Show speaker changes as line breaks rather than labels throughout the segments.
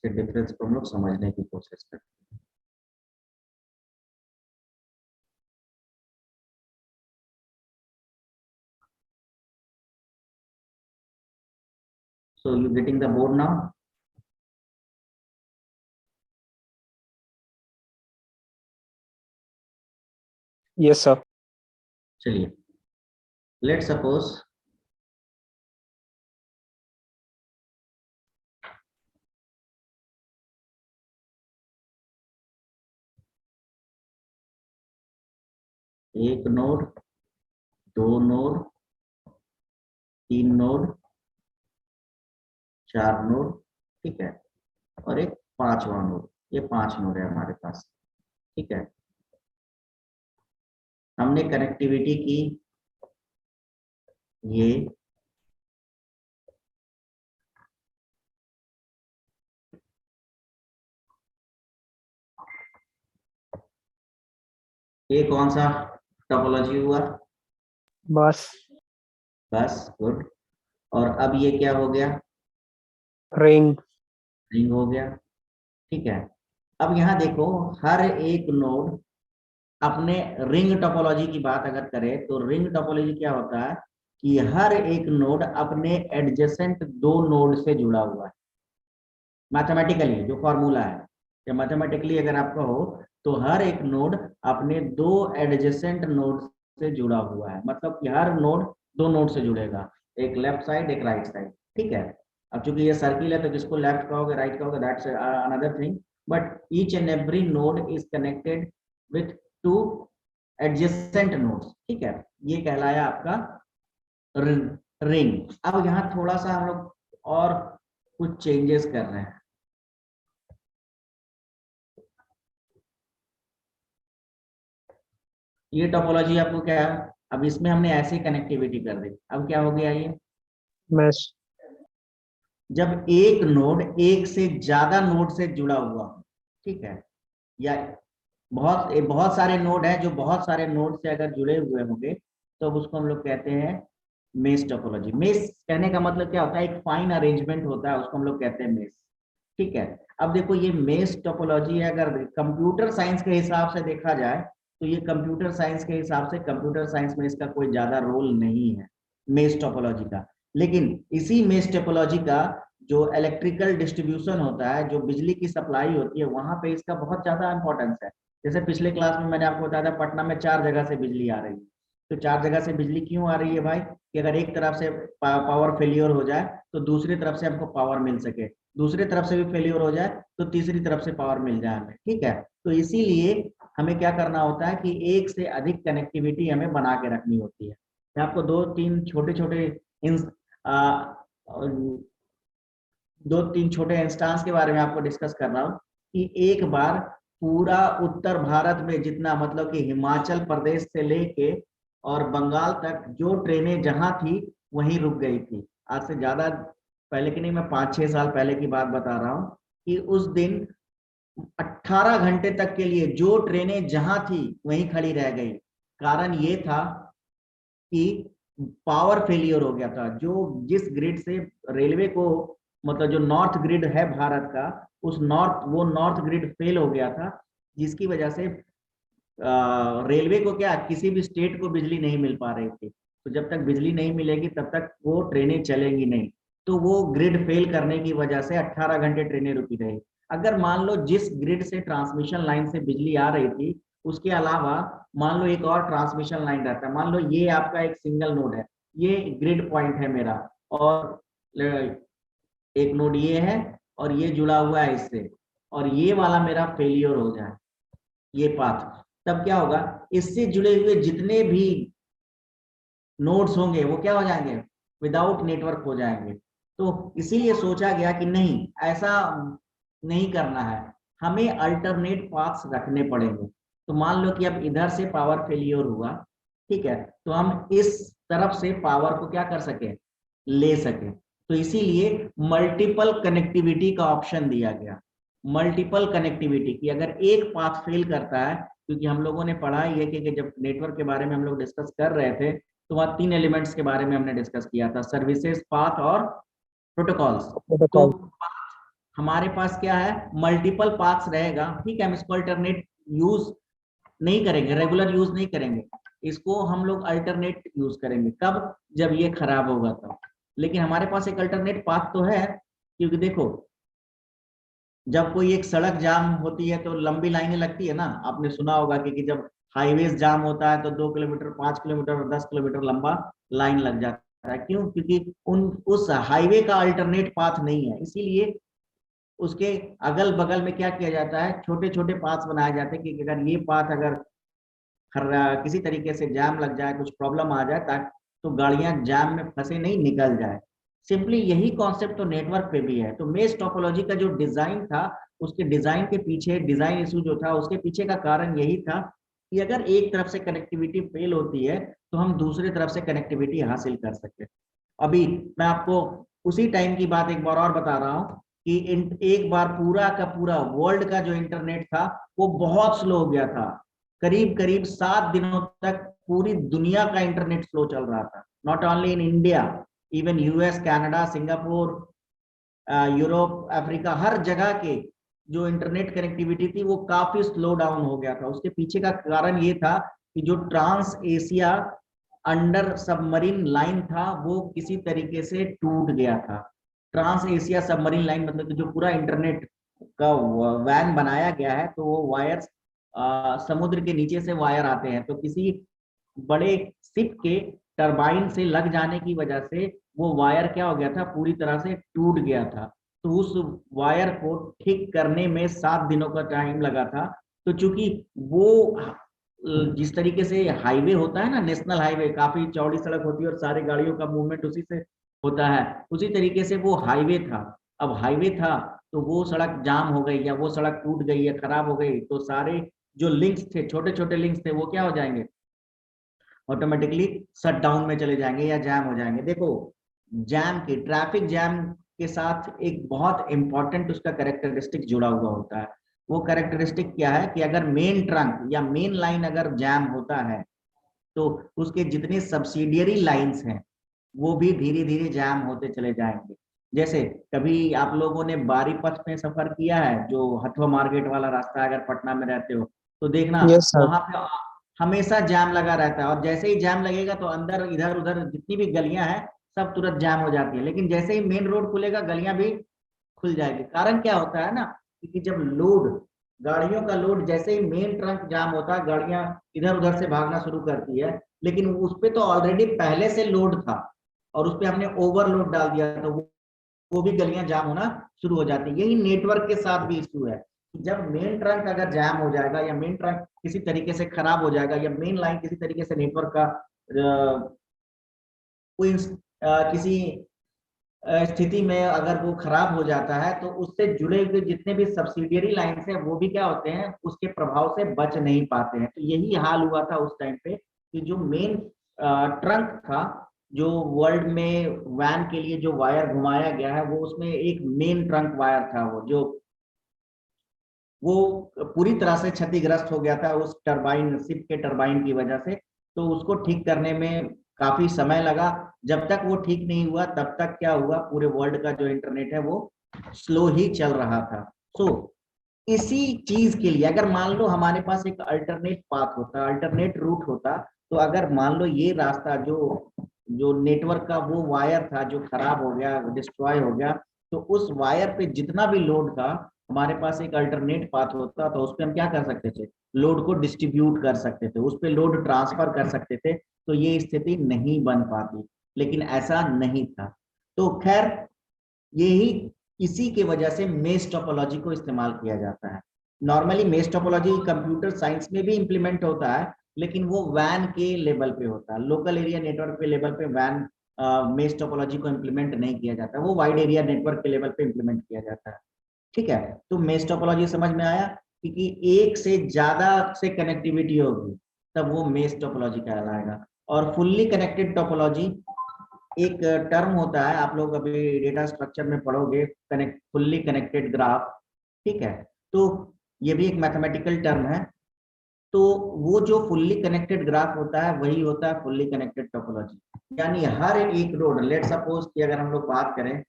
इसके डिफरेंस को हम लोग समझने की कोशिश करते हैं। So you getting the board now?
Yes, sir.
चलिए, let's suppose एक नोड, दो नोड, तीन नोड, चार नोड, ठीक है, और एक पांचवा नोड। ये 5 नोड है हमारे पास, ठीक है। हमने कनेक्टिविटी की ये कौन सा टोपोलॉजी हुआ?
बस
गुड। और अब ये क्या हो गया?
रिंग।
रिंग हो गया, ठीक है। अब यहाँ देखो, हर एक नोड अपने रिंग टोपोलॉजी की बात अगर करें तो रिंग टोपोलॉजी क्या होता है कि हर एक नोड अपने एडजेसेंट दो नोड से जुड़ा हुआ है। मैथमेटिकली जो फॉर्मूला है, या मैथमेटिकली अगर आपका हो तो हर एक नोड अपने दो एडजेसेंट नोड से जुड़ा हुआ है। मतलब कि हर नोड दो नोड से जुड़ेगा, एक लेफ्ट साइड एक राइट साइड, ठीक है। अब चूंकि ये सर्किल है तो किसको लेफ्ट कहोगे राइट कहोगे, that's another thing, but each and every node is connected with two adjacent nodes, ठीक है। ये कहलाया आपका रिंग। अब यहाँ थोड़ा सा हम लोग और कुछ चेंजेस कर रहे हैं। ये टोपोलॉजी आपको क्या है, अब इसमें हमने ऐसे कनेक्टिविटी कर दी। अब क्या हो गया ये,
मैश।
जब एक नोड एक से ज्यादा नोड से जुड़ा हुआ, ठीक है, या बहुत सारे नोड है जो बहुत सारे नोड से अगर जुड़े हुए होंगे तो उसको हम लोग कहते हैं मेश टोपोलॉजी। मेश कहने का मतलब क्या होता है, एक फाइन अरेंजमेंट होता है, उसको हम लोग कहते हैं मेश, ठीक है। अब देखो ये मेश टोपोलॉजी अगर कंप्यूटर साइंस के हिसाब से देखा जाए तो ये कंप्यूटर साइंस के हिसाब से कंप्यूटर साइंस में इसका कोई ज्यादा रोल नहीं है मेश टोपोलॉजी का। लेकिन इसी मेश टोपोलॉजी का जो इलेक्ट्रिकल डिस्ट्रीब्यूशन होता है, जो बिजली की सप्लाई होती है, वहां पे इसका बहुत ज्यादा इंपॉर्टेंस है। जैसे पिछले क्लास में मैंने आपको बताया था पटना में 4 जगह से बिजली आ रही है। तो 4 जगह से बिजली क्यों आ रही है भाई, कि अगर एक तरफ से पावर फेलियर हो जाए तो दूसरी तरफ से हमको पावर मिल सके, दूसरी तरफ से भी फेलियर हो जाए तो तीसरी तरफ से पावर मिल जाए हमें, ठीक है। तो इसीलिए हमें क्या करना होता है कि एक से अधिक कनेक्टिविटी हमें बना के रखनी होती है। मैं आपको दो तीन छोटे इंस्टांस के बारे में आपको डिस्कस कर रहा हूँ कि एक बार पूरा उत्तर भारत में जितना, मतलब कि हिमाचल प्रदेश से लेके और बंगाल तक जो ट्रेनें जहां थी वहीं रुक गई थी। आज से ज्यादा पहले की नहीं, मैं 5-6 साल पहले की बात बता रहा हूँ कि उस दिन 18 घंटे तक के लिए जो ट्रेनें जहां थी वहीं खड़ी रह गई। कारण ये था कि पावर फेलियर हो गया था। जो जिस ग्रिड से रेलवे को, मतलब जो नॉर्थ ग्रिड है भारत का, वो नॉर्थ ग्रिड फेल हो गया था, जिसकी वजह से रेलवे को क्या, किसी भी स्टेट को बिजली नहीं मिल पा रही थी। तो जब तक बिजली नहीं मिलेगी तब तक वो ट्रेनें चलेंगी नहीं। तो वो ग्रिड फेल करने की वजह से 18 घंटे ट्रेनें रुकी रही। अगर मान लो जिस ग्रिड से ट्रांसमिशन लाइन से बिजली आ रही थी उसके अलावा मान लो एक और ट्रांसमिशन लाइन रहता है, मान लो ये आपका एक सिंगल नोड है, ये ग्रिड पॉइंट है मेरा, और एक नोड ये है और ये जुड़ा हुआ है इससे, और ये वाला मेरा फेलियर हो जाए ये पाथ, तब क्या होगा, इससे जुड़े हुए जितने भी नोड्स होंगे वो क्या हो जाएंगे, विदाउट नेटवर्क हो जाएंगे। तो इसीलिए सोचा गया कि नहीं, ऐसा नहीं करना है, हमें अल्टरनेट पाथ्स रखने पड़ेंगे। तो मान लो कि अब इधर से पावर फेलियर हुआ, ठीक है, तो हम इस तरफ से पावर को क्या कर सके, ले सके। तो इसीलिए मल्टीपल कनेक्टिविटी का ऑप्शन दिया गया। मल्टीपल कनेक्टिविटी की अगर एक पाथ फेल करता है, क्योंकि हम लोगों ने पढ़ा ये कि जब नेटवर्क के बारे में हम लोग डिस्कस कर रहे थे तो वहाँ 3 एलिमेंट्स के बारे में हमने डिस्कस किया था, सर्विसेज, पाथ और प्रोटोकॉल्स। तो हमारे पास क्या है, मल्टीपल पाथ्स रहेगा, ठीक है, हम इसको अल्टरनेट यूज नहीं करेंगे, रेगुलर यूज नहीं करेंगे, इसको हम लोग अल्टरनेट यूज करेंगे कब, जब ये खराब होगा तब। लेकिन हमारे पास एक अल्टरनेट पाथ तो है, क्योंकि देखो जब कोई एक सड़क जाम होती है तो लंबी लाइनें लगती है ना, आपने सुना होगा कि जब हाईवेज जाम होता है तो 2 किलोमीटर 5 किलोमीटर और 10 किलोमीटर लंबा लाइन लग जाता है। क्यों? क्योंकि उस हाईवे का अल्टरनेट पाथ नहीं है, इसीलिए उसके अगल बगल में क्या किया जाता है, छोटे छोटे पाथ बनाए जाते हैं कि अगर ये पाथ अगर किसी तरीके से जाम लग जाए, कुछ प्रॉब्लम आ जाए, ताकि तो गाड़ियां जाम में फंसे नहीं, निकल जाए। सिंपली यही कॉन्सेप्ट तो नेटवर्क पे भी है। तो मेश टोपोलॉजी का जो डिजाइन था, उसके डिजाइन के पीछे, डिजाइन इशू जो था उसके पीछे का कारण यही था कि अगर एक तरफ से कनेक्टिविटी फेल होती है तो हम दूसरी तरफ से कनेक्टिविटी हासिल कर सकते। अभी मैं आपको उसी टाइम की बात एक बार और बता रहा हूँ कि एक बार पूरा का पूरा वर्ल्ड का जो इंटरनेट था वो बहुत स्लो हो गया था। करीब करीब 7 दिनों तक पूरी दुनिया का इंटरनेट स्लो चल रहा था, not only in India, even US, Canada, Singapore, Europe, Africa, हर जगह के जो इंटरनेट कनेक्टिविटी थी वो काफी स्लो डाउन हो गया था। उसके पीछे का कारण ये था कि जो trans Asia under submarine line था वो किसी तरीके से टूट गया था। ट्रांस एशिया सबमरीन लाइन मतलब कि जो पूरा इंटरनेट का वैन बनाया गया है, तो वो वायर्स समुद्र के नीचे से वायर आते हैं, तो किसी बड़े शिप के टरबाइन से लग जाने की वजह से वो वायर क्या हो गया था, पूरी तरह से टूट गया था। तो उस वायर को ठीक करने में 7 दिनों का टाइम लगा था। तो चूंकि वो जिस तरीके से हाईवे होता है ना, नेशनल हाईवे, काफी चौड़ी सड़क होती है और सारी गाड़ियों का मूवमेंट उसी से होता है, उसी तरीके से वो हाईवे था। अब हाईवे था तो वो सड़क जाम हो गई या वो सड़क टूट गई या खराब हो गई, तो सारे जो लिंक्स थे, छोटे छोटे लिंक्स थे, वो क्या हो जाएंगे, ऑटोमेटिकली शट डाउन में चले जाएंगे या जैम हो जाएंगे। देखो जैम के, ट्रैफिक जैम के साथ एक बहुत इंपॉर्टेंट उसका कैरेक्टरिस्टिक जुड़ा हुआ होता है। वो कैरेक्टरिस्टिक क्या है कि अगर मेन ट्रंक या मेन लाइन अगर जैम होता है तो उसके जितने सब्सिडियरी लाइंस हैं वो भी धीरे धीरे जैम होते चले जाएंगे। जैसे कभी आप लोगों ने बारीपथ में सफर किया है, जो हथवा मार्केट वाला रास्ता, अगर पटना में रहते हो तो देखना
Yes, sir.
वहां पे हमेशा जाम लगा रहता है, और जैसे ही जाम लगेगा तो अंदर इधर उधर जितनी भी गलियां हैं सब तुरंत जाम हो जाती है। लेकिन जैसे ही मेन रोड खुलेगा गलियां भी खुल जाएगी। कारण क्या होता है ना, क्योंकि जब लोड, गाड़ियों का लोड, जैसे ही मेन ट्रंक जाम होता है गाड़ियां इधर उधर से भागना शुरू करती है, लेकिन उस पे तो ऑलरेडी पहले से लोड था और उस पे हमने ओवरलोड डाल दिया, तो वो भी गलियां जाम होना शुरू हो जाती है। यही नेटवर्क के साथ भी इश्यू है कि जब मेन ट्रंक अगर जाम हो जाएगा या मेन ट्रंक किसी तरीके से खराब हो जाएगा या मेन लाइन किसी तरीके से नेटवर्क का कोई किसी स्थिति में अगर वो खराब हो जाता है तो उससे जुड़े हुए जितने भी सब्सिडियरी लाइन्स हैं वो भी क्या होते हैं, उसके प्रभाव से बच नहीं पाते हैं। तो यही हाल हुआ था उस टाइम पे कि जो मेन ट्रंक था, जो वर्ल्ड में वैन के लिए जो वायर घुमाया गया है, वो उसमें एक मेन ट्रंक वायर था, वो पूरी तरह से क्षतिग्रस्त हो गया था उस टरबाइन, शिप के टरबाइन की वजह से। तो उसको ठीक करने में काफी समय लगा। जब तक वो ठीक नहीं हुआ तब तक क्या हुआ, पूरे वर्ल्ड का जो इंटरनेट है वो स्लो ही चल रहा था। सो इसी चीज के लिए अगर मान लो हमारे पास एक अल्टरनेट पाथ होता, अल्टरनेट रूट होता, तो अगर मान लो ये रास्ता जो जो नेटवर्क का वो वायर था जो खराब हो गया, डिस्ट्रॉय हो गया, तो उस वायर पे जितना भी लोड था, हमारे पास एक अल्टरनेट पाथ होता तो उस पर हम क्या कर सकते थे, लोड को डिस्ट्रीब्यूट कर सकते थे, उस पर लोड ट्रांसफर कर सकते थे, तो ये स्थिति नहीं बन पाती। लेकिन ऐसा नहीं था। तो खैर यही, इसी की वजह से मेश टोपोलॉजी को इस्तेमाल किया जाता है। Normally mesh topology computer science में भी इंप्लीमेंट होता है, लेकिन वो वैन के लेवल पे होता है, लोकल एरिया नेटवर्क के लेवल पे वैन मेश टोपोलॉजी को इम्प्लीमेंट नहीं किया जाता, वो वाइड एरिया नेटवर्क के लेवल पे इम्प्लीमेंट किया जाता है। ठीक है, तो मेश टोपोलॉजी समझ में आया कि एक से ज्यादा से कनेक्टिविटी होगी तब वो मेश टोपोलॉजी कहलाएगा। और फुल्ली कनेक्टेड टोपोलॉजी एक टर्म होता है, आप लोग अभी डेटा स्ट्रक्चर में पढ़ोगे, फुल्ली कनेक्टेड ग्राफ। ठीक है, तो ये भी एक मैथमेटिकल टर्म है। तो वो जो फुल्ली कनेक्टेड ग्राफ होता है वही होता है फुल्ली कनेक्टेड टोपोलॉजी। यानी हर एक रोड, लेट सपोज कि अगर हम लोग बात करें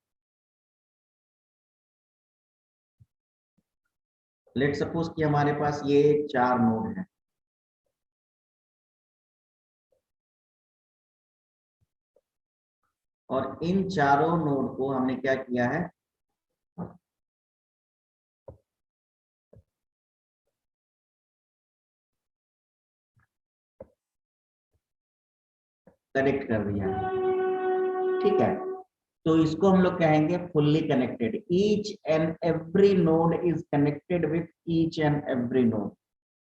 लेट सपोज कि हमारे पास ये 4 नोड है, और इन चारों नोड को हमने क्या किया है, कनेक्ट कर दिया है। ठीक है, तो इसको हम लोग कहेंगे fully connected. Each and every node is connected with each and every node.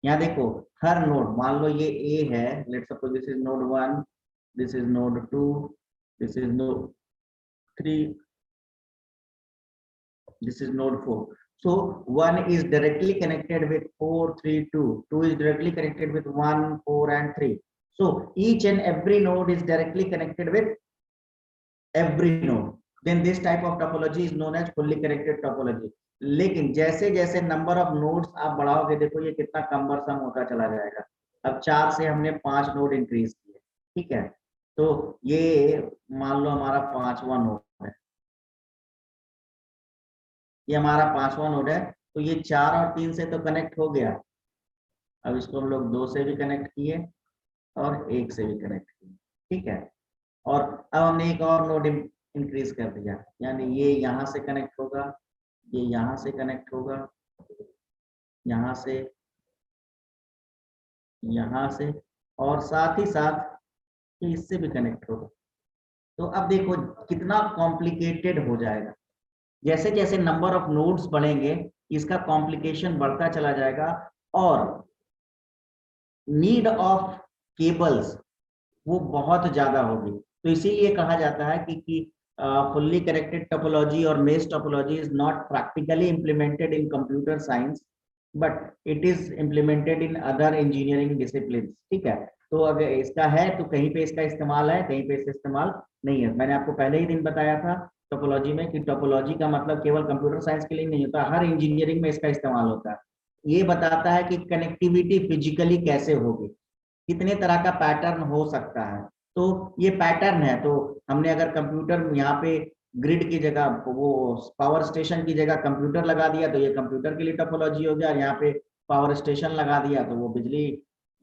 यहाँ देखो, हर नोड, मान लो ये ए है, let's suppose this is node 1, this is node 2, this is node 3, this is node 4. So 1 is directly connected with 4, 3, 2. 2 is directly connected with 1, 4 and 3. So each and every node is directly connected with every node. Then this type of topology is known as fully connected topology. लेकिन जैसे जैसे number of nodes आप बढ़ाओगे, देखो ये कितना cumbersome होता चला जाएगा। अब 4 से हमने 5 नोड इंक्रीज किए, ठीक है, तो ये मान लो हमारा 5वां नोड है, ये हमारा 5वां नोड है, तो ये 4 और 3 से तो कनेक्ट हो गया। अब इसको हम लोग 2 से भी कनेक्ट किए और 1 से भी कनेक्ट किए, ठीक है, और अब हमने एक और नोड इंक्रीज कर दिया, यानी ये यहाँ से कनेक्ट होगा, ये यहाँ से कनेक्ट होगा, यहाँ से, यहाँ से, और साथ ही साथ ये इससे भी कनेक्ट होगा। तो अब देखो कितना कॉम्प्लिकेटेड हो जाएगा। जैसे जैसे नंबर ऑफ नोड्स बढ़ेंगे, इसका कॉम्प्लिकेशन बढ़ता चला जाएगा, और नीड ऑफ केबल्स वो बहुत ज्यादा होगी। तो इसीलिए कहा जाता है कि फुल्ली कनेक्टेड टोपोलॉजी और mesh topology is not practically implemented in computer science, but it is implemented in other engineering discipline. ठीक है, तो अगर इसका है तो कहीं पे इसका इस्तेमाल है, कहीं पे इसका इस्तेमाल नहीं है। मैंने आपको पहले ही दिन बताया था टोपोलॉजी में कि टोपोलॉजी का मतलब केवल कंप्यूटर साइंस के लिए नहीं होता, हर इंजीनियरिंग में इसका इस्तेमाल होता है। ये बताता है कि कनेक्टिविटी फिजिकली कैसे होगी, कितने तरह का पैटर्न हो सकता है। तो ये पैटर्न है, तो हमने अगर कंप्यूटर यहाँ पे ग्रिड की जगह, वो पावर स्टेशन की जगह कंप्यूटर लगा दिया, तो ये कंप्यूटर के लिए टोपोलॉजी हो गया, और यहाँ पे पावर स्टेशन लगा दिया तो वो बिजली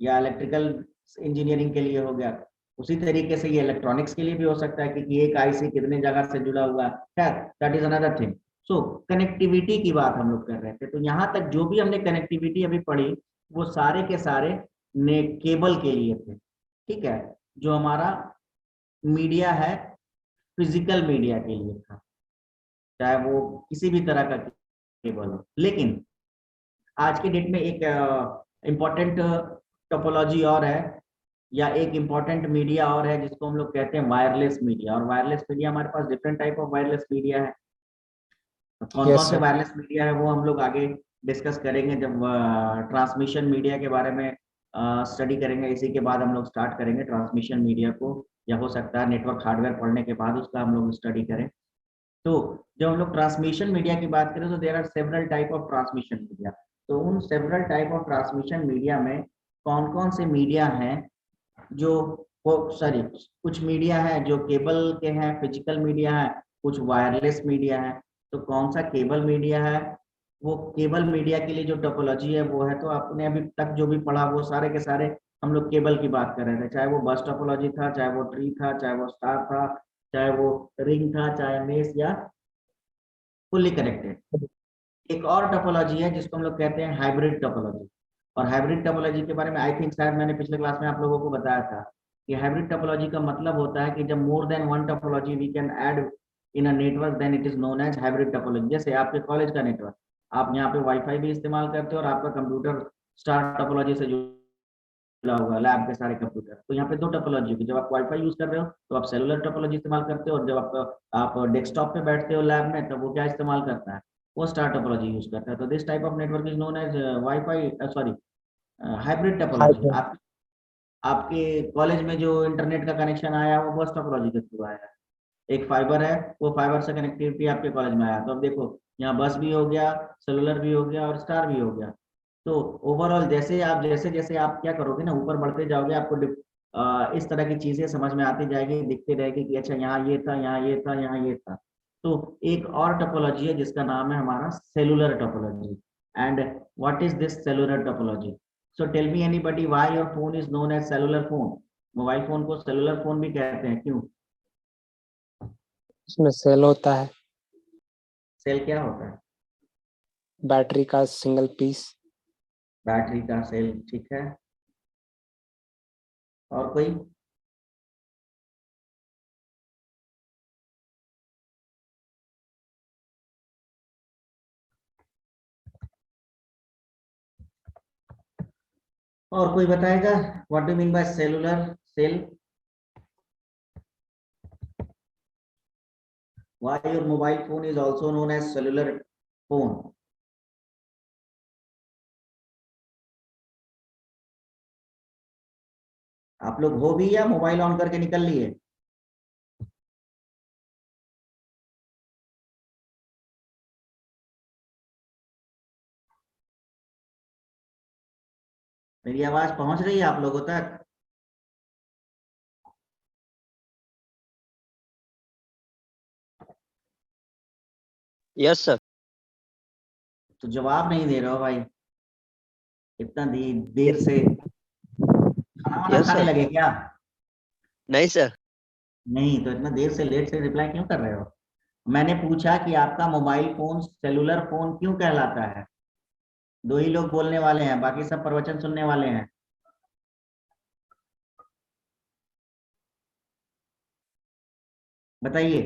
या इलेक्ट्रिकल इंजीनियरिंग के लिए हो गया। उसी तरीके से ये इलेक्ट्रॉनिक्स के लिए भी हो सकता है, क्योंकि एक आईसी कितने जगह से जुड़ा हुआ है, that is another thing. So connectivity की बात हम लोग कर रहे थे, तो यहाँ तक जो भी हमने कनेक्टिविटी अभी पढ़ी, वो सारे के सारे ने केबल के लिए थे। ठीक है, जो हमारा मीडिया है फिजिकल मीडिया के लिए था, चाहे वो किसी भी तरह का केबल हो। लेकिन आज के डेट में एक इम्पोर्टेंट टोपोलॉजी और है, या एक इम्पोर्टेंट मीडिया और है, जिसको हम लोग कहते हैं वायरलेस मीडिया। और वायरलेस मीडिया, हमारे पास different type of wireless media है। कौन
Yes,
कौन से
sir.
वायरलेस मीडिया है वो हम लोग आगे डिस्कस करेंगे, जब ट्रांसमिशन मीडिया के बारे में स्टडी करेंगे। इसी के बाद हम लोग स्टार्ट करेंगे ट्रांसमिशन मीडिया को, या हो सकता है नेटवर्क हार्डवेयर पढ़ने के बाद उसका हम लोग स्टडी करें। तो जब हम लोग ट्रांसमिशन मीडिया की बात करें, तो there are several type of transmission media. तो उन several type of transmission media में कौन कौन से मीडिया हैं, जो सॉरी, कुछ मीडिया है जो केबल के हैं, फिजिकल मीडिया है, कुछ वायरलेस मीडिया है। तो कौन सा केबल मीडिया है, वो केबल मीडिया के लिए जो टोपोलॉजी है वो है, तो आपने अभी तक जो भी पढ़ा वो सारे के सारे हम लोग केबल की बात कर रहे थे, चाहे वो बस टोपोलॉजी था, चाहे वो ट्री था, चाहे वो स्टार था, चाहे वो रिंग था, चाहे मेश या फुल्ली कनेक्टेड। एक और टोपोलॉजी है जिसको हम लोग कहते हैं हाइब्रिड टोपोलॉजी। और हाइब्रिड टोपोलॉजी के बारे में आई थिंक शायद मैंने पिछले क्लास में आप लोगों को बताया था कि हाइब्रिड टोपोलॉजी का मतलब होता है कि जब more than one topology we can add in a network, then it is known as hybrid topology. जैसे आपके कॉलेज का नेटवर्क, आप यहाँ पे वाईफाई भी इस्तेमाल करते हो, और आपका कंप्यूटर स्टार टोपोलॉजी से जुड़ा हुआ लैब के सारे कंप्यूटर, तो यहाँ पे दो टोपोलॉजी होगी। जब आप वाईफाई यूज कर रहे हो तो आप सेलुलर टोपोलॉजी इस्तेमाल करते हो, और जब आप डेस्कटॉप पे बैठते हो लैब में, तो वो क्या इस्तेमाल करता है, वो स्टार टोपोलॉजी यूज करता है। तो this type of network is known as wifi, sorry, hybrid topology.
Hybrid.
आपके कॉलेज में जो इंटरनेट का कनेक्शन आया वो बस टोपोलॉजी के थ्रू आया है। एक फाइबर है, वो फाइबर से कनेक्टिविटी आपके कॉलेज में आया। तो अब देखो यहाँ बस भी हो गया, सेलुलर भी हो गया, और स्टार भी हो गया। तो ओवरऑल जैसे जैसे आप क्या करोगे ना, ऊपर बढ़ते जाओगे, आपको इस तरह की चीजें समझ में आती जाएगी, दिखती रहेगी कि अच्छा यहाँ ये था, यहाँ ये था, यहाँ ये था। तो एक और टोपोलॉजी है जिसका नाम है हमारा cellular topology. And what is this cellular topology? So tell me anybody why your phone is known as cellular phone? Mobile phone को सेलुलर फोन भी कहते हैं, क्यों?
उसमें सेल होता है,
सेल क्या होता है?
बैटरी का सिंगल पीस।
बैटरी का सेल, ठीक है। और कोई? और कोई बताएगा what do mean by cellular cell? Why your mobile phone is also known as cellular phone? आप लोग हो भी या मोबाइल ऑन करके निकल लिए? मेरी आवाज पहुंच रही है आप लोगों तक?
Yes sir.
तो जवाब नहीं दे रहे हो भाई, इतना देर से खाना वाना
यस
खाने
सर।
लगे क्या?
नहीं सर।
नहीं, तो इतना देर से लेट से रिप्लाई क्यों कर रहे हो? मैंने पूछा कि आपका मोबाइल फोन सेलुलर फोन क्यों कहलाता है? दो ही लोग बोलने वाले हैं, बाकी सब प्रवचन सुनने वाले हैं। बताइए,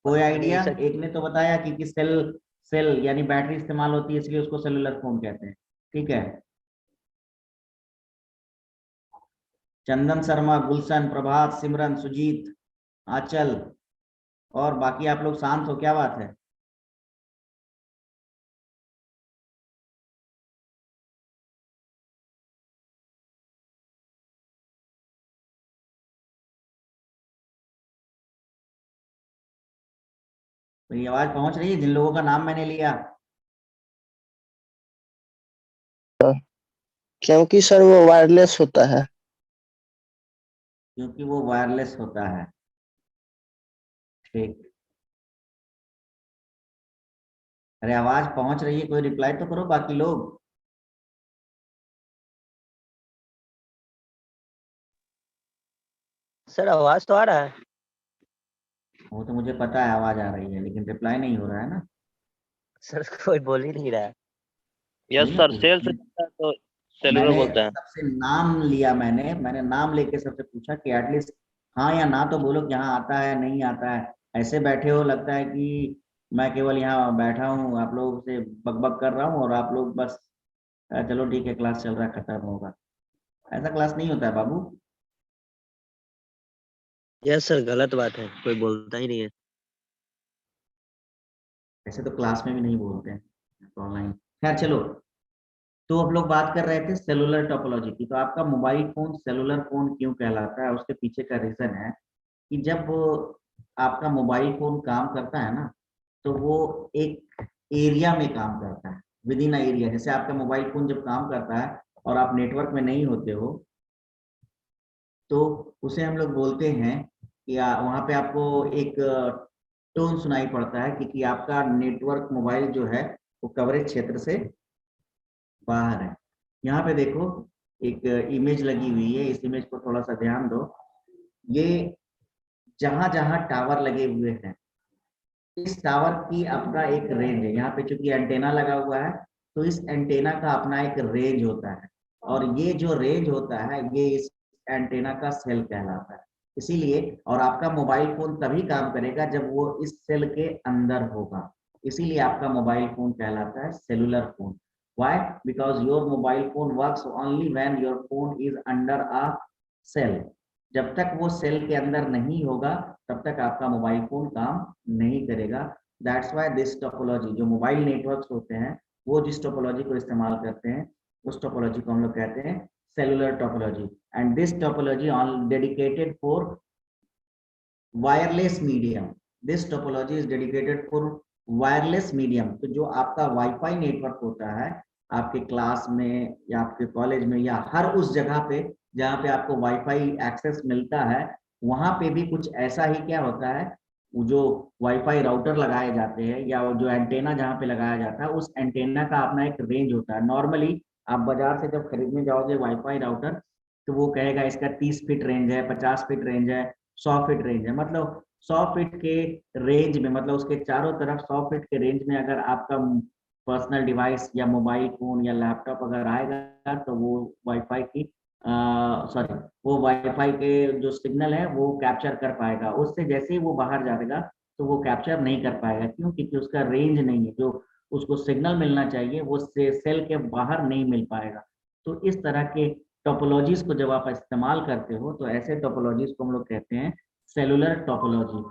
कोई आइडिया? एक ने तो बताया कि सेल सेल यानी बैटरी इस्तेमाल होती है इसलिए उसको सेलुलर फोन कहते हैं, ठीक है। चंदन शर्मा, गुलशन, प्रभात, सिमरन, सुजीत, आंचल और बाकी आप लोग शांत हो, क्या बात है? मेरी आवाज पहुंच रही है जिन लोगों का नाम मैंने लिया?
क्योंकि सर वो वायरलेस होता है।
क्योंकि वो वायरलेस होता है, ठीक। अरे आवाज पहुंच रही है, कोई रिप्लाई तो करो बाकी लोग।
सर आवाज तो आ रहा है।
वो तो मुझे पता है आवाज आ रही है, लेकिन रिप्लाई नहीं हो रहा है ना।
सर कोई बोल ही नहीं रहा है।
यस
वही ना
सर, सेल से
पूछ-
तो सेलुलर
मैंने
बोलते हैं।
सबसे नाम लिया, मैंने नाम लेके सबसे पूछा कि एटलीस्ट हाँ या ना तो बोलो कि हाँ आता है नहीं आता है। ऐसे बैठे हो, लगता है कि मैं केवल यहाँ बैठा हूँ आप लोगों से बकबक कर रहा हूँ और आप लोग बस चलो ठीक है क्लास चल रहा है खत्म होगा। ऐसा क्लास नहीं होता है बाबू।
यस सर, गलत बात है, कोई बोलता ही नहीं है।
ऐसे तो क्लास में भी नहीं बोलते हैं, तो ऑनलाइन। खैर चलो, तो हम लोग बात कर रहे थे सेलुलर टोपोलॉजी की। तो आपका मोबाइल फोन सेलुलर फोन क्यों कहलाता है, उसके पीछे का रीजन है कि जब आपका मोबाइल फोन काम करता है ना, तो वो एक एरिया में काम करता है, विद इन एरिया। जैसे आपका मोबाइल फोन जब काम करता है और आप नेटवर्क में नहीं होते हो, तो उसे हम लोग बोलते हैं कि वहां पे आपको एक टोन सुनाई पड़ता है क्योंकि आपका नेटवर्क मोबाइल जो है वो कवरेज क्षेत्र से बाहर है। यहाँ पे देखो एक इमेज लगी हुई है, इस इमेज को थोड़ा सा ध्यान दो। ये जहां जहां टावर लगे हुए हैं, इस टावर की अपना एक रेंज है। यहाँ पे चूंकि एंटेना लगा हुआ है, तो इस एंटेना का अपना एक रेंज होता है, और ये जो रेंज होता है ये इस एंटेना का सेल कहलाता है। इसीलिए और आपका मोबाइल फोन तभी काम करेगा जब वो इस सेल के अंदर होगा। इसीलिए आपका मोबाइल फोन कहलाता है cellular phone. Why? Because your mobile phone works only when your phone is under a cell. जब तक वो सेल के अंदर नहीं होगा तब तक आपका मोबाइल फोन काम नहीं करेगा। दैट्स वाई दिस टोपोलॉजी, जो मोबाइल नेटवर्क्स होते हैं वो जिस टोपोलॉजी को इस्तेमाल करते हैं उस टोपोलॉजी को हम लोग कहते हैं cellular topology. And this topology on dedicated for wireless medium. This topology is dedicated for wireless medium. तो जो आपका वाईफाई नेटवर्क होता है आपके क्लास में या आपके कॉलेज में या हर उस जगह पे जहाँ पे आपको वाईफाई एक्सेस मिलता है, वहां पे भी कुछ ऐसा ही क्या होता है वो जो वाईफाई राउटर लगाए जाते हैं या वो जो एंटेना जहाँ पे लगाया जाता है, उस एंटेना का अपना एक रेंज होता है। नॉर्मली आप बाजार से जब खरीदने जाओगे वाईफाई राउटर, तो वो कहेगा इसका 30 फीट रेंज है, 50 फीट रेंज है, 100 फीट रेंज है। मतलब 100 फीट के रेंज में, मतलब उसके चारों तरफ 100 फीट के रेंज में अगर आपका पर्सनल डिवाइस या मोबाइल फोन या लैपटॉप अगर आएगा, तो वो वाईफाई की सॉरी वो वाईफाई के जो सिग्नल है वो कैप्चर कर पाएगा। उससे जैसे ही वो बाहर जाएगा तो वो कैप्चर नहीं कर पाएगा। क्यों? क्योंकि उसका रेंज नहीं है, जो उसको सिग्नल मिलना चाहिए वो सेल के बाहर नहीं मिल पाएगा। तो इस तरह के टोपोलॉजीज को जब आप इस्तेमाल करते हो, तो ऐसे टोपोलॉजीज को हम लोग कहते हैं सेलुलर टोपोलॉजी।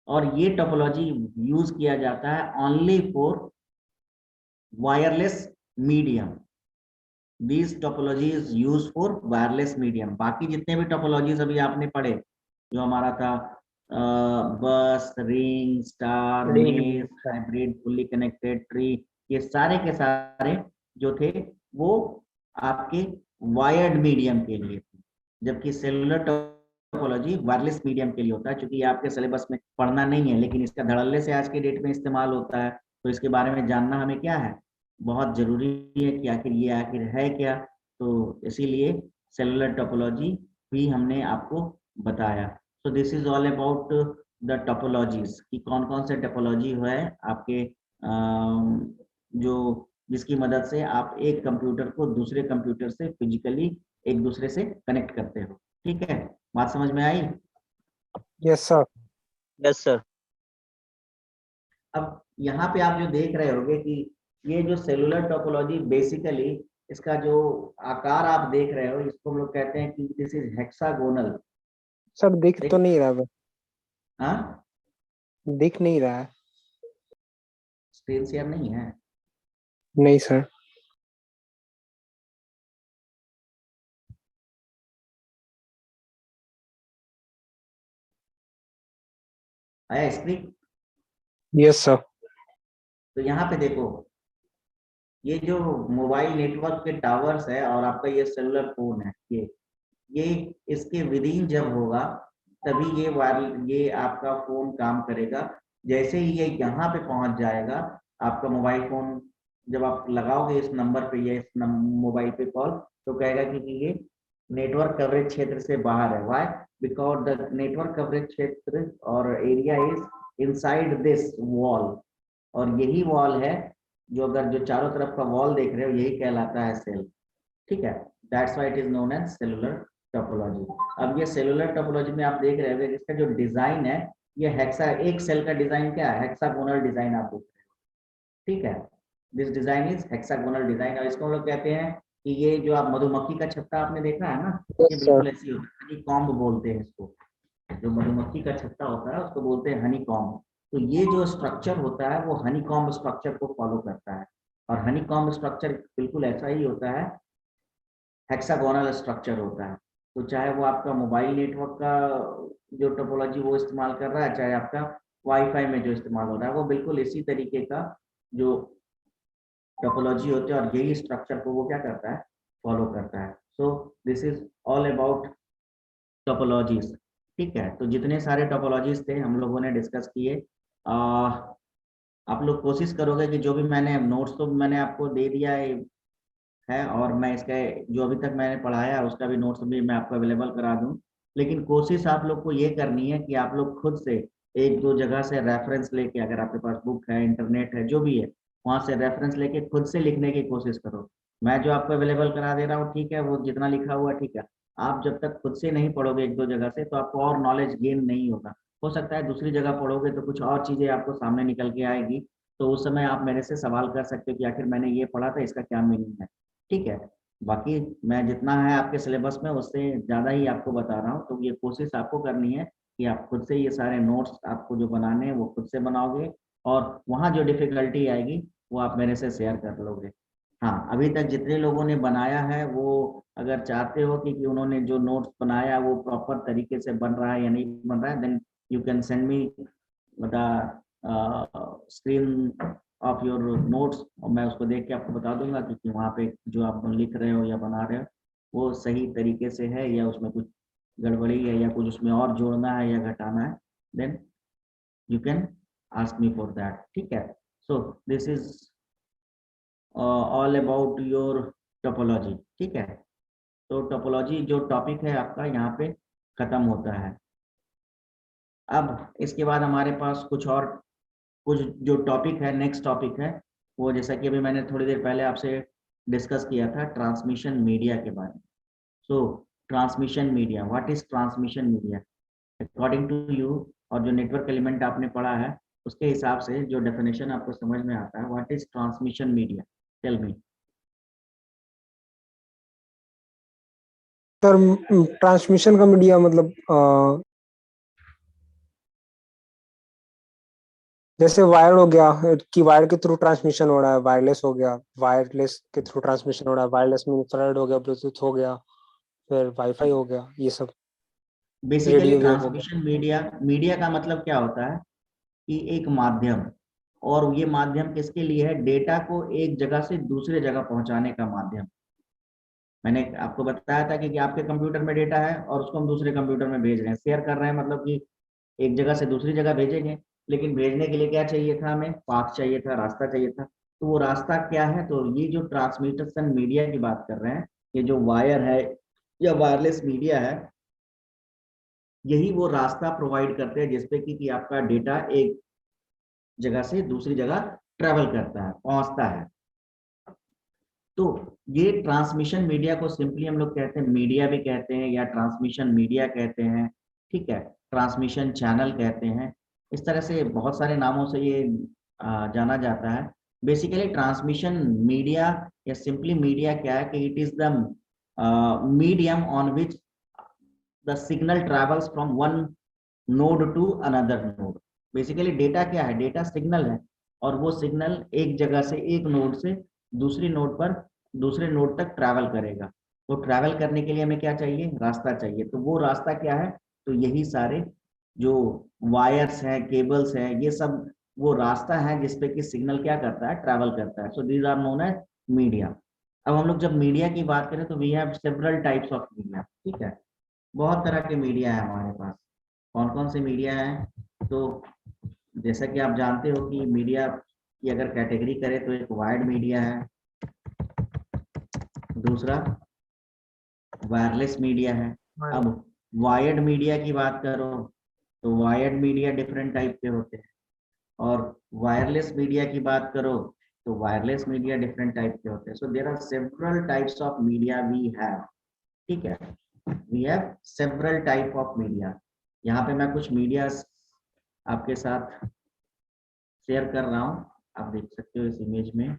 और ये टोपोलॉजी यूज किया जाता है only for wireless medium. These topology is used for wireless medium. बाकी जितने भी टोपोलॉजीज अभी आपने पढ़े, जो हमारा था बस, रिंग, स्टार, मेज, हाइब्रिड, फुल्ली कनेक्टेड, ट्री, ये सारे के सारे जो थे वो आपके वायर्ड मीडियम के लिए थे। जबकि सेलुलर टोपोलॉजी वायरलेस मीडियम के लिए होता है। चूंकि ये आपके सिलेबस में पढ़ना नहीं है, लेकिन इसका धड़ल्ले से आज के डेट में इस्तेमाल होता है, तो इसके बारे में जानना हमें क्या है, बहुत जरूरी है कि आखिर ये आखिर है क्या। तो इसीलिए सेलुलर टोपोलॉजी भी हमने आपको बताया। So this is all about the topologies कि कौन कौन से टोपोलॉजी है आपके जो जिसकी मदद से आप एक कंप्यूटर को दूसरे कंप्यूटर से फिजिकली एक दूसरे से कनेक्ट करते हो। ठीक है, बात समझ में आई?
Yes sir.
Yes sir.
अब यहाँ पे आप जो देख रहे होगे कि ये जो सेलुलर टोपोलॉजी बेसिकली इसका जो आकार आप देख रहे हो, इसको हम लोग कहते हैं कि दिस इज हेक्सागोनल।
सर दिख तो नहीं रहा है।
हाँ,
दिख नहीं रहा है।
स्क्रीन शेयर नहीं है।
नहीं सर।
आया स्क्रीन?
Yes sir.
तो यहाँ पे देखो, ये जो मोबाइल नेटवर्क के टावर्स है और आपका ये सेलुलर फोन है, ये इसके विदिन जब होगा तभी ये आपका फोन काम करेगा। जैसे ही ये यहाँ पे पहुंच जाएगा, आपका मोबाइल फोन जब आप लगाओगे इस नंबर पे या इस मोबाइल पे कॉल, तो कहेगा कि ये नेटवर्क कवरेज क्षेत्र से बाहर है। Why? Because the network coverage क्षेत्र और area is inside this wall. और यही वॉल है जो, अगर जो चारों तरफ का वॉल देख रहे हो, यही कहलाता है सेल। ठीक है, that's why it is known as cellular topology. अब ये सेलुलर टोपोलॉजी में आप देख रहे हो इसका जो डिजाइन है, ये हेक्सा, एक सेल का डिजाइन क्या है, हेक्सागोनल डिजाइन आप देख रहे हो। ठीक है, this design is hexagonal design. और इसको हम लोग कहते हैं कि ये जो आप मधुमक्खी का छत्ता आपने देखा है ना, ये
यस
बिल्कुल
सर।
ऐसी होता है, हनी कॉम्ब बोलते हैं इसको। जो मधुमक्खी का छत्ता होता है उसको बोलते हैं हनी कॉम्ब। तो ये जो स्ट्रक्चर होता है वो हनी कॉम्ब स्ट्रक्चर को फॉलो करता है। और हनी कॉम्ब स्ट्रक्चर बिल्कुल ऐसा ही होता है, हेक्सागोनल स्ट्रक्चर होता है। तो चाहे वो आपका मोबाइल नेटवर्क का जो टोपोलॉजी वो इस्तेमाल कर रहा है, चाहे आपका वाईफाई में जो इस्तेमाल हो रहा है, वो बिल्कुल इसी तरीके का जो टोपोलॉजी होते हैं और यही स्ट्रक्चर को वो क्या करता है, फॉलो करता है। So this is all about topologies. ठीक है, तो जितने सारे टोपोलॉजीज थे हम लोगों ने डिस्कस किए। आप लोग कोशिश करोगे कि जो भी मैंने नोट्स तो मैंने आपको दे दिया है और मैं इसका जो अभी तक मैंने पढ़ाया उसका भी नोट्स भी मैं आपको अवेलेबल करा दूं। लेकिन कोशिश आप लोग को ये करनी है कि आप लोग खुद से एक दो जगह से रेफरेंस लेके, अगर आपके पास बुक है, इंटरनेट है, जो भी है, वहां से रेफरेंस लेके खुद से लिखने की कोशिश करो। मैं जो आपको अवेलेबल करा दे रहा हूँ, ठीक है, वो जितना लिखा हुआ ठीक है। आप जब तक खुद से नहीं पढ़ोगे एक दो जगह से, तो आपको और नॉलेज गेन नहीं होगा। हो सकता है दूसरी जगह पढ़ोगे तो कुछ और चीजें आपको सामने निकल के आएगी, तो उस समय आप मेरे से सवाल कर सकते हो कि आखिर मैंने ये पढ़ा था, इसका क्या मीनिंग है। ठीक है, बाकी मैं जितना है आपके सिलेबस में उससे ज़्यादा ही आपको बता रहा हूँ। तो ये कोशिश आपको करनी है कि आप खुद से ये सारे नोट्स आपको जो बनाने हैं वो खुद से बनाओगे, और वहाँ जो डिफ़िकल्टी आएगी वो आप मेरे से शेयर कर लोगे। हाँ, अभी तक जितने लोगों ने बनाया है वो अगर चाहते हो कि उन्होंने जो नोट्स बनाया वो प्रॉपर तरीके से बन रहा है या नहीं बन रहा है, then you can send me the screen of your notes, और मैं उसको देख के आपको बता दूंगा कि वहाँ पे जो आप लिख रहे हो या बना रहे हो वो सही तरीके से है या उसमें कुछ गड़बड़ी है या कुछ उसमें और जोड़ना है या घटाना है। Then you can ask me for that. ठीक है, so this is all about your topology. ठीक है, तो टोपोलॉजी जो टॉपिक है आपका यहाँ पे खत्म होता है। अब इसके बाद हमारे पास कुछ जो टॉपिक है, नेक्स्ट टॉपिक है वो, जैसा कि अभी मैंने थोड़ी देर पहले आपसे डिस्कस किया था, ट्रांसमिशन मीडिया के बारे में। So transmission media, what is transmission media according to you, और जो नेटवर्क एलिमेंट आपने पढ़ा है उसके हिसाब से जो डेफिनेशन आपको समझ में आता है, what is transmission media, tell me.
Sir transmission का मीडिया मतलब जैसे वायर हो गया कि वायर के थ्रू ट्रांसमिशन हो रहा है, वायरलेस हो गया, वायरलेस के थ्रू ट्रांसमिशन हो रहा है, वायरलेस में इंफ्रारेड हो गया, ब्लूटूथ हो गया, फिर वाईफाई हो गया, ये सब
बेसिकली
रेडियो वेव हो गया।
ट्रांसमिशन मीडिया का मतलब क्या होता है कि एक माध्यम, और ये माध्यम किसके लिए है, डेटा को एक जगह से दूसरे जगह पहुंचाने का माध्यम। मैंने आपको बताया था कि आपके कंप्यूटर में डेटा है और उसको हम दूसरे कंप्यूटर में भेज रहे हैं, शेयर कर रहे हैं, मतलब कि एक जगह से दूसरी जगह भेजेंगे, लेकिन भेजने के लिए क्या चाहिए था, हमें पाथ चाहिए था, रास्ता चाहिए था। तो वो रास्ता क्या है, तो ये जो ट्रांसमिशन मीडिया की बात कर रहे हैं, ये जो वायर है या वायरलेस मीडिया है, यही वो रास्ता प्रोवाइड करते हैं जिसपे कि आपका डेटा एक जगह से दूसरी जगह ट्रेवल करता है, पहुंचता है। तो ये ट्रांसमिशन मीडिया को सिंपली हम लोग कहते हैं मीडिया भी कहते हैं, या ट्रांसमिशन मीडिया कहते हैं, ठीक है, ट्रांसमिशन चैनल कहते हैं, इस तरह से बहुत सारे नामों से ये जाना जाता है। बेसिकली ट्रांसमिशन मीडिया या सिंपली मीडिया क्या है कि it is the medium on which the signal travels from one node to another node. Basically data क्या है, डेटा सिग्नल है, और वो सिग्नल एक जगह से, एक नोड से दूसरी नोड पर, दूसरे नोड तक ट्रैवल करेगा। तो ट्रैवल करने के लिए हमें क्या चाहिए, रास्ता चाहिए। तो वो रास्ता क्या है, तो यही सारे जो वायर्स हैं, केबल्स हैं, ये सब वो रास्ता है जिसपे कि सिग्नल क्या करता है, ट्रैवल करता है। So these are known as media. अब हम लोग जब मीडिया की बात करें तो we have several types of media, ठीक है, बहुत तरह के मीडिया है हमारे पास। कौन कौन से मीडिया हैं, तो जैसा कि आप जानते हो कि मीडिया की अगर कैटेगरी करें तो एक वायर्ड मीडिया है, दूसरा वायरलेस मीडिया है। अब वायर्ड मीडिया की बात करो तो वायर्ड मीडिया डिफरेंट टाइप के होते हैं, और वायरलेस मीडिया की बात करो तो वायरलेस मीडिया डिफरेंट टाइप के होते हैं। So there are several types of media we have, ठीक है, we have several type of media. यहाँ पे मैं कुछ मीडिया आपके साथ शेयर कर रहा हूँ, आप देख सकते हो इस इमेज में।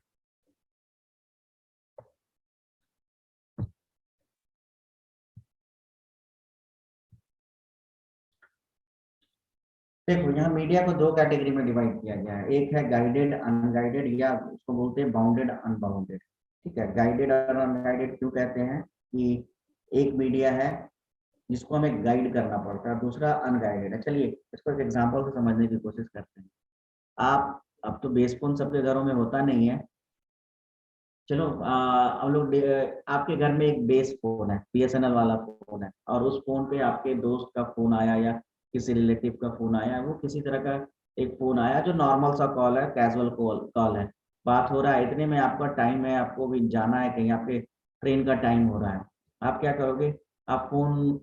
देखो यहाँ मीडिया को दो कैटेगरी में डिवाइड किया गया है, एक है गाइडेड अनगाइडेड, या उसको बोलते हैं बाउंडेड अनबाउंडेड, ठीक है। गाइडेड और अनगाइडेड क्यों कहते हैं कि एक मीडिया है जिसको हमें गाइड करना पड़ता है, दूसरा अनगाइडेड है। चलिए इसको एक एग्जांपल से समझने की कोशिश करते हैं। आप, अब तो बेस फोन सबके घरों में होता नहीं है, चलो हम लोग आपके घर में एक बेस फोन है, बीएसएनएल वाला फोन है, और उस फोन पे आपके दोस्त का फोन आया या किसी रिलेटिव का फोन आया, वो किसी तरह का एक फोन आया जो नॉर्मल सा कॉल है, कैजुअल कॉल है, बात हो रहा है, इतने में आपका टाइम है, आपको भी जाना है कहीं, आपके ट्रेन का टाइम हो रहा है। आप क्या करोगे, आप फोन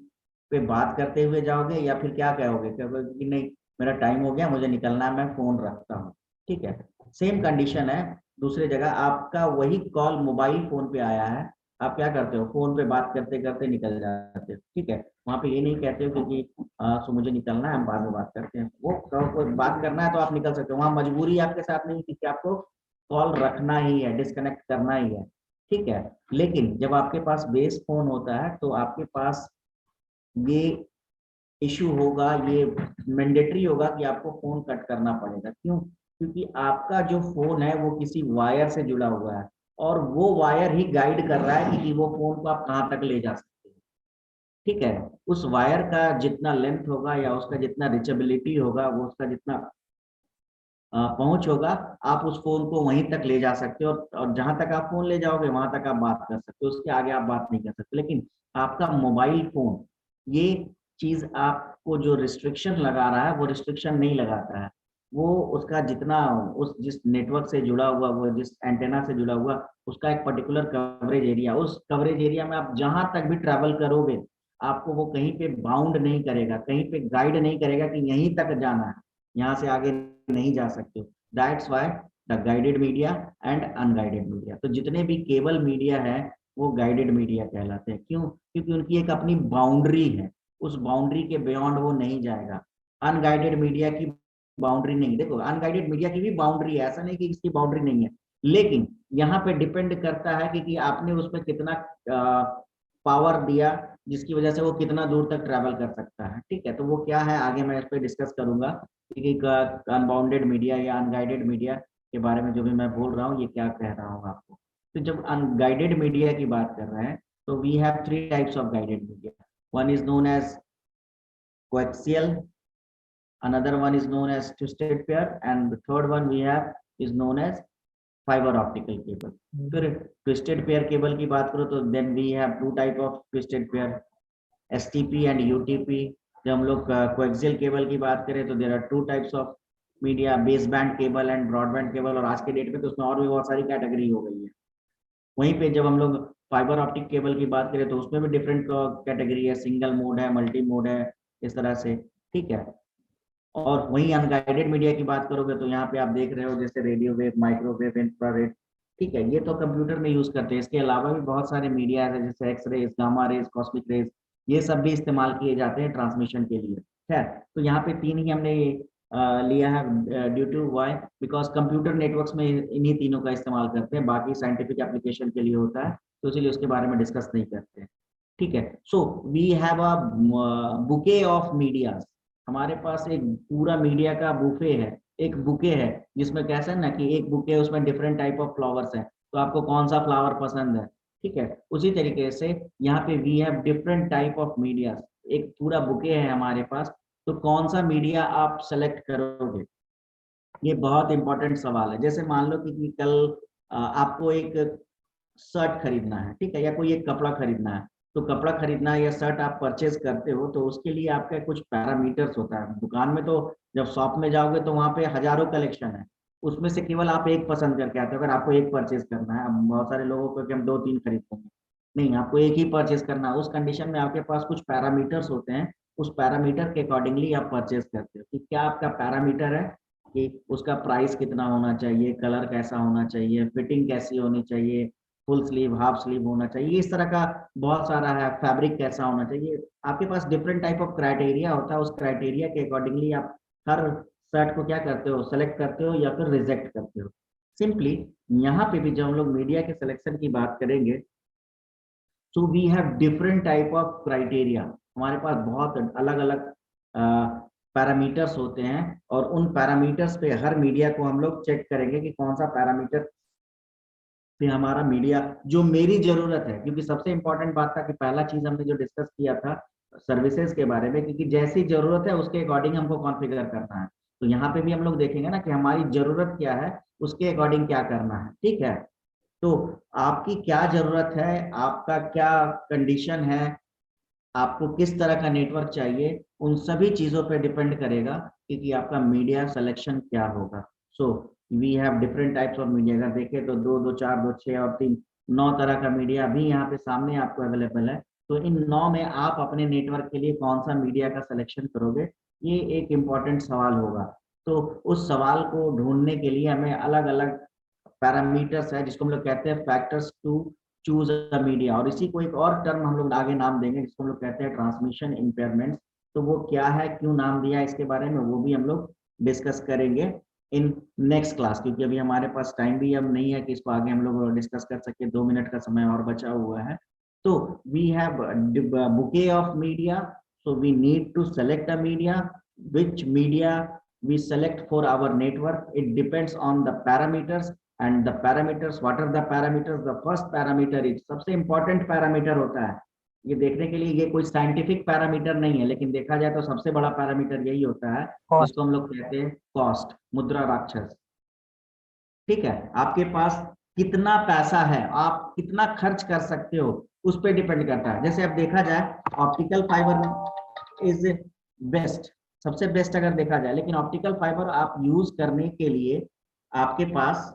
पे बात करते हुए जाओगे, या फिर क्या कहोगे, कहोगे कि नहीं मेरा टाइम हो गया, मुझे निकलना है, मैं फोन रखता हूँ, ठीक है। सेम कंडीशन है दूसरी जगह, आपका वही कॉल मोबाइल फोन पे आया है, आप क्या करते हो, फोन पे बात करते करते निकल जाते हो, ठीक है। वहां पे ये नहीं कहते हो क्योंकि सो मुझे निकलना है, हम बाद में बात करते हैं, वो बात करना है तो आप निकल सकते हो, वहां मजबूरी आपके साथ नहीं कि आपको कॉल रखना ही है, डिस्कनेक्ट करना ही है, ठीक है। लेकिन जब आपके पास बेस फोन होता है तो आपके पास ये इशू होगा, ये मैंडेटरी होगा कि आपको फोन कट करना पड़ेगा। क्यों, क्योंकि आपका जो फोन है वो किसी वायर से जुड़ा हुआ है, और वो वायर ही गाइड कर रहा है कि वो फोन को आप कहाँ तक ले जा सकते हैं, ठीक है। उस वायर का जितना लेंथ होगा या उसका जितना रिचेबिलिटी होगा, वो उसका जितना पहुंच होगा, आप उस फोन को वहीं तक ले जा सकते हो, और जहां तक आप फोन ले जाओगे वहां तक आप बात कर सकते हो, उसके आगे आप बात नहीं कर सकते। लेकिन आपका मोबाइल फोन ये चीज आपको जो रिस्ट्रिक्शन लगा रहा है वो रिस्ट्रिक्शन नहीं लगाता है, वो उसका जितना उस जिस नेटवर्क से जुड़ा हुआ, वो जिस एंटेना से जुड़ा हुआ, उसका एक पर्टिकुलर कवरेज एरिया, उस कवरेज एरिया में आप जहां तक भी ट्रैवल करोगे आपको वो कहीं पे बाउंड नहीं करेगा, कहीं पे गाइड नहीं करेगा कि यहीं तक जाना है, यहाँ से आगे नहीं जा सकते। That's why the guided media and unguided media. तो जितने भी केबल मीडिया है वो गाइडेड मीडिया कहलाते हैं। क्यों? क्योंकि उनकी एक अपनी बाउंड्री है, उस बाउंड्री के बियॉन्ड वो नहीं जाएगा। अनगाइडेड मीडिया की बाउंड्री नहीं। देखो अनगाइडेड मीडिया की भी बाउंड्री है, ऐसा नहीं कि इसकी बाउंड्री नहीं है, लेकिन यहाँ पे डिपेंड करता है कि आपने उसमें कितना पावर दिया जिसकी वजह से वो कितना दूर तक ट्रैवल कर सकता है। ठीक है, तो वो क्या है आगे मैं इस पर डिस्कस करूंगा कि अनबाउंडेड मीडिया या अनगाइडेड मीडिया के बारे में जो भी मैं बोल रहा हूँ ये क्या कह रहा हूँ आपको। तो जब अनगाइडेड मीडिया की बात कर रहे हैं तो we have 3 types of guided media. One is known as coaxial, another one is known as twisted pair, and the third one we have is known as fiber optical cable. फिर twisted pair cable की बात करो तो then we have 2 type of twisted pair, STP and UTP। जब हम लोग coaxial cable की बात करें तो there are 2 types of media, baseband cable and broadband cable, और आज के डेट में तो उसमें और भी बहुत सारी कैटेगरी हो गई है। वहीं पे जब हम लोग फाइबर ऑप्टिक केबल की बात करें तो उसमें भी डिफरेंट कैटेगरी है, सिंगल मोड है, मल्टी मोड है, इस तरह से। ठीक है, और वहीं अनगाइडेड मीडिया की बात करोगे तो यहाँ पे आप देख रहे हो जैसे रेडियो वेव, माइक्रोवेव, इंफ्रारेड। ठीक है, ये तो कंप्यूटर में यूज करते हैं। इसके अलावा भी बहुत सारे मीडिया है जैसे X rays, gamma rays, cosmic rays, ये सब भी इस्तेमाल किए जाते हैं ट्रांसमिशन के लिए। खैर, तो यहाँ पे 3 ही हमने लिया है due to why, because computer networks में इन्हीं तीनों का इस्तेमाल करते हैं, बाकी साइंटिफिक एप्लीकेशन के लिए होता है तो इसलिए उसके बारे में डिस्कस नहीं करते हैं। ठीक है, so we have a bouquet of media. हमारे पास एक पूरा मीडिया का बुफे है, एक बुके है, जिसमें कैसा है ना कि एक बुके है उसमें डिफरेंट टाइप ऑफ फ्लावर्स हैं, तो आपको कौन सा फ्लावर पसंद है। ठीक है, उसी तरीके से यहाँ पे we have different type of media, एक पूरा बुके है हमारे पास, तो कौन सा मीडिया आप सेलेक्ट करोगे, ये बहुत इंपॉर्टेंट सवाल है। जैसे मान लो कि कल आपको एक शर्ट खरीदना है, ठीक है, या कोई एक कपड़ा खरीदना है, तो कपड़ा खरीदना है या शर्ट आप परचेज करते हो तो उसके लिए आपका कुछ पैरामीटर्स होता है। दुकान में तो जब शॉप में जाओगे तो वहाँ पे हजारों कलेक्शन है, उसमें से केवल आप एक पसंद करके आते हो। अगर आपको एक परचेज करना है, अब बहुत सारे लोगों को कि हम 2-3 खरीदते हैं, नहीं, आपको एक ही परचेज करना है। उस कंडीशन में आपके पास कुछ पैरामीटर्स होते हैं, उस पैरामीटर के अकॉर्डिंगली आप परचेज करते हो कि क्या आपका पैरामीटर है कि उसका प्राइस कितना होना चाहिए, कलर कैसा होना चाहिए, फिटिंग कैसी होनी चाहिए, फुल स्लीव, हाफ स्लीव होना चाहिए, इस तरह का बहुत सारा है, फैब्रिक कैसा होना चाहिए। आपके पास डिफरेंट टाइप ऑफ क्राइटेरिया होता है, उस क्राइटेरिया के अकॉर्डिंगली आप हर शर्ट को क्या करते हो, सेलेक्ट करते हो या फिर रिजेक्ट करते हो। सिंपली यहाँ पे भी जब हम लोग मीडिया के सिलेक्शन की बात करेंगे तो we have different type of criteria. हमारे पास बहुत अलग अलग पैरामीटर्स होते हैं, और उन पैरामीटर्स पे हर मीडिया को हम लोग चेक करेंगे कि कौन सा पैरामीटर पे हमारा मीडिया जो मेरी जरूरत है। क्योंकि सबसे इंपॉर्टेंट बात था कि पहला चीज हमने जो डिस्कस किया था सर्विसेज के बारे में, क्योंकि जैसी जरूरत है उसके अकॉर्डिंग हमको कॉन्फ़िगर करना है। तो यहाँ पे भी हम लोग देखेंगे ना कि हमारी जरूरत क्या है, उसके अकॉर्डिंग क्या करना है। ठीक है, तो आपकी क्या जरूरत है, आपका क्या कंडीशन है, आपको किस तरह का नेटवर्क चाहिए, उन सभी चीजों पे डिपेंड करेगा कि आपका मीडिया सिलेक्शन क्या होगा। So we have different types of media. अगर देखें तो 2, 2, 4, 2, 6 और 3, 9 तरह का मीडिया भी यहाँ पे सामने आपको अवेलेबल है। तो इन 9 में आप अपने नेटवर्क के लिए कौन सा मीडिया का सिलेक्शन करोगे, ये एक इम्पॉर्टेंट सवाल होगा। तो उस सवाल को ढूंढने के लिए हमें अलग अलग पैरामीटर्स है जिसको हम लोग कहते हैं factors to choose a media, और इसी को एक और टर्म हम लोग आगे नाम देंगे जिसको हम लोग कहते हैं ट्रांसमिशन इम्पेयरमेंट्स। तो वो क्या है, क्यों नाम दिया, इसके बारे में वो भी हम लोग डिस्कस करेंगे इन नेक्स्ट क्लास, क्योंकि अभी हमारे पास टाइम भी अब नहीं है कि इसको आगे हम लोग डिस्कस कर सके। 2 मिनट का समय और बचा हुआ है। तो we have bouquet of media, so we need to select a media. Which media we select for our network, it depends on the parameters, and the parameters, what are the parameters? The first parameter is सबसे important parameter होता है। ये देखने के लिए ये कोई scientific parameter नहीं है, लेकिन देखा जाए तो सबसे बड़ा पैरामीटर यही होता है जिसको हम लोग कहते हैं कॉस्ट, मुद्रा राक्षस। ठीक है, आपके पास कितना पैसा है, आप कितना खर्च कर सकते हो, उस पर डिपेंड करता है। जैसे अब देखा जाए ऑप्टिकल फाइबर इज बेस्ट, सबसे बेस्ट अगर देखा जाए। लेकिन ऑप्टिकल फाइबर आप यूज करने के लिए आपके पास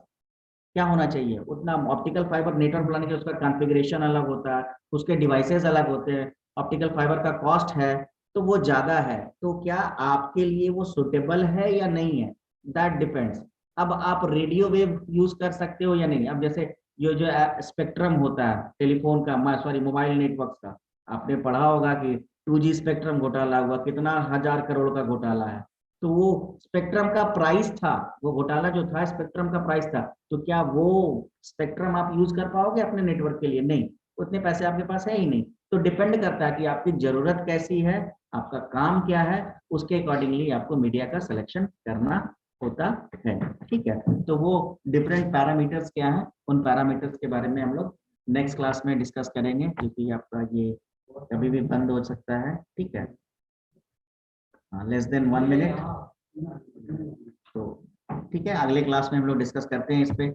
क्या होना चाहिए, उतना ऑप्टिकल फाइबर नेटवर्क बनाने के उसका कॉन्फ़िगरेशन अलग होता है, उसके डिवाइसेस अलग होते हैं, ऑप्टिकल फाइबर का कॉस्ट है तो वो ज्यादा है। तो क्या आपके लिए वो सुटेबल है या नहीं है, दैट डिपेंड्स। अब आप रेडियो वेव यूज कर सकते हो या नहीं। अब जैसे जो स्पेक्ट्रम होता है टेलीफोन का, सॉरी मोबाइल नेटवर्क का, आपने पढ़ा होगा कि 2G स्पेक्ट्रम घोटाला हुआ, कितना 1000 करोड़ का घोटाला है। तो वो स्पेक्ट्रम का प्राइस था, वो घोटाला जो था स्पेक्ट्रम का प्राइस था। तो क्या वो स्पेक्ट्रम आप यूज कर पाओगे अपने नेटवर्क के लिए? नहीं, उतने पैसे आपके पास है ही नहीं। तो डिपेंड करता है कि आपकी जरूरत कैसी है, आपका काम क्या है, उसके अकॉर्डिंगली आपको मीडिया का सिलेक्शन करना होता है। ठीक है, तो वो डिफरेंट पैरामीटर्स क्या है, उन पैरामीटर्स के बारे में हम लोग नेक्स्ट क्लास में डिस्कस करेंगे, क्योंकि आपका ये कभी भी बंद हो सकता है। ठीक है, लेस देन 1 मिनट। तो ठीक है, अगले क्लास में हम लोग डिस्कस करते हैं इस पे।